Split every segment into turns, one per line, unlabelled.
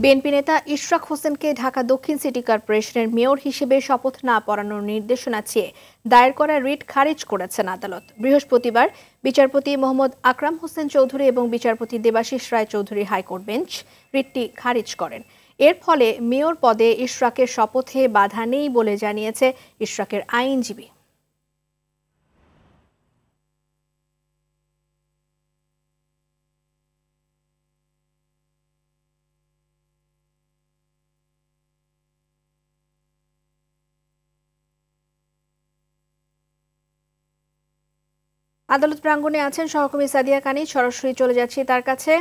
BNP নেতা ইশরাক হোসেনকে ঢাকা দক্ষিণ সিটি কর্পোরেশনের মেয়র হিসেবে শপথ না পড়ানোর নির্দেশনা চেয়ে দায়ের করা রিট খারিজ করেছেন আদালত। বৃহস্পতিবার বিচারপতি মোহাম্মদ আকরাম হোসেন চৌধুরী এবং বিচারপতি দেবাশিস রায় চৌধুরীর হাইকোর্ট বেঞ্চ রিটটি খারিজ করেন। এর ফলে মেয়র পদে ইশরাকের শপথে বাধা নেই বলে জানিয়েছে ইশরাকের আইনজীবী। আদালত প্রাঙ্গণে আছেন সহকর্মী সাদিয়া কানিজ, সরাসরি চলে যাচ্ছি তার কাছে।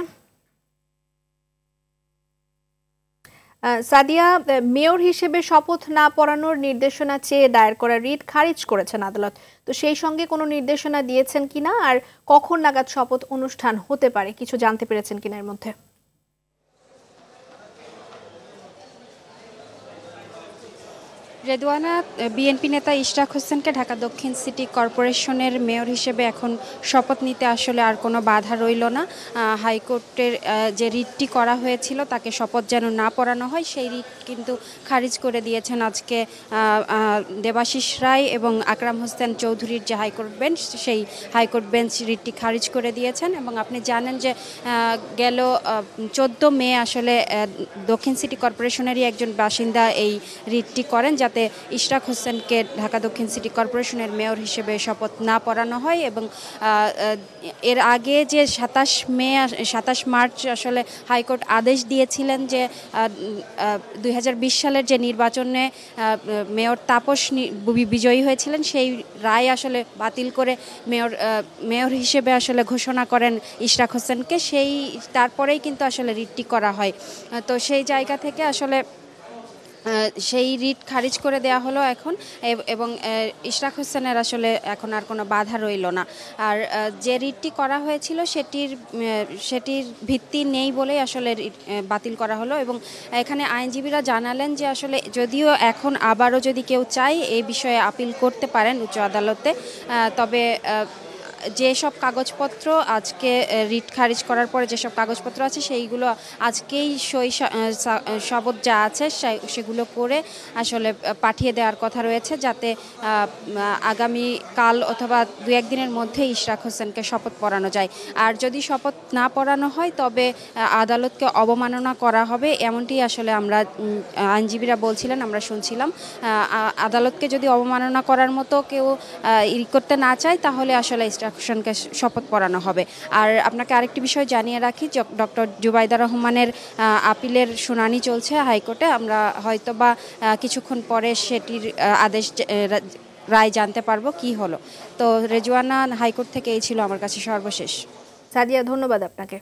সাদিয়া, মেয়র হিসেবে শপথ না পড়ানোর নির্দেশনা চেয়ে দায়ের করা রিট খারিজ করেছেন আদালত, তো সেই সঙ্গে কোনো নির্দেশনা দিয়েছেন কিনা আর কখন নাগাদ শপথ অনুষ্ঠান হতে পারে কিছু জানতে পেরেছেন কিনা এর মধ্যে?
রেদওয়ানা, বিএনপি নেতা ইশরাক হোসেনকে ঢাকা দক্ষিণ সিটি কর্পোরেশনের মেয়র হিসেবে এখন শপথ নিতে আসলে আর কোনো বাধা রইল না। হাইকোর্টের যে রিটটি করা হয়েছিল তাকে শপথ যেন না পড়ানো হয়, সেই রিট কিন্তু খারিজ করে দিয়েছেন আজকে দেবাশিস রায় এবং আকরাম হোসেন চৌধুরীর যে হাইকোর্ট বেঞ্চ, সেই হাইকোর্ট বেঞ্চ রিটটি খারিজ করে দিয়েছেন। এবং আপনি জানেন যে গেল 14 মে আসলে দক্ষিণ সিটি কর্পোরেশনেরই একজন বাসিন্দা এই রিটটি করেন যাতে ইশরাক হোসেনকে ঢাকা দক্ষিণ সিটি কর্পোরেশনের মেয়র হিসেবে শপথ না পড়ানো হয়। এবং এর আগে যে 27 মার্চ আসলে হাইকোর্ট আদেশ দিয়েছিলেন যে 2020 সালের যে নির্বাচনে মেয়র তাপস বিজয়ী হয়েছিলেন, সেই রায় আসলে বাতিল করে মেয়র হিসেবে আসলে ঘোষণা করেন ইশরাক হোসেনকে। তারপরেই কিন্তু আসলে রিটটি করা হয়। তো সেই জায়গা থেকে আসলে সেই রিট খারিজ করে দেয়া হলো এখন, এবং ইশরাক হোসেনের আসলে এখন আর কোনো বাধা রইল না। আর যে রিটটি করা হয়েছিল সেটির ভিত্তি নেই বলেই আসলে বাতিল করা হলো। এবং এখানে আইনজীবীরা জানালেন যে আসলে যদিও এখন আবারও যদি কেউ চায় এই বিষয়ে আপিল করতে পারেন উচ্চ আদালতে, তবে যেসব কাগজপত্র আজকে রিট খারিজ করার পরে যেসব কাগজপত্র আছে সেইগুলো আজকেই শপথ যা আছে সেগুলো করে আসলে পাঠিয়ে দেওয়ার কথা রয়েছে, যাতে আগামী কাল অথবা 2-1 দিনের মধ্যে ইশরাক হোসেনকে শপথ পড়ানো যায়। আর যদি শপথ না পড়ানো হয় তবে আদালতকে অবমাননা করা হবে, এমনটি আসলে আমরা আইনজীবীরা বলছিলেন, আমরা শুনছিলাম। আদালতকে যদি অবমাননা করার মতো কেউ করতে না চায় তাহলে আসলে ইশরাক হোসেনকে শপথ পড়ানো হবে। আর আপনাকে আরেকটি বিষয় জানিয়ে রাখি, ডক্টর জুবাইদা রহমানের আপিলের শুনানি চলছে হাইকোর্টে। আমরা হয়তোবা কিছুক্ষণ পরে সেটির রায় জানতে পারবো কি হলো। তো রেজওয়ানা, হাইকোর্ট থেকে এই ছিল আমার কাছে সর্বশেষ।
সাদিয়া, ধন্যবাদ আপনাকে।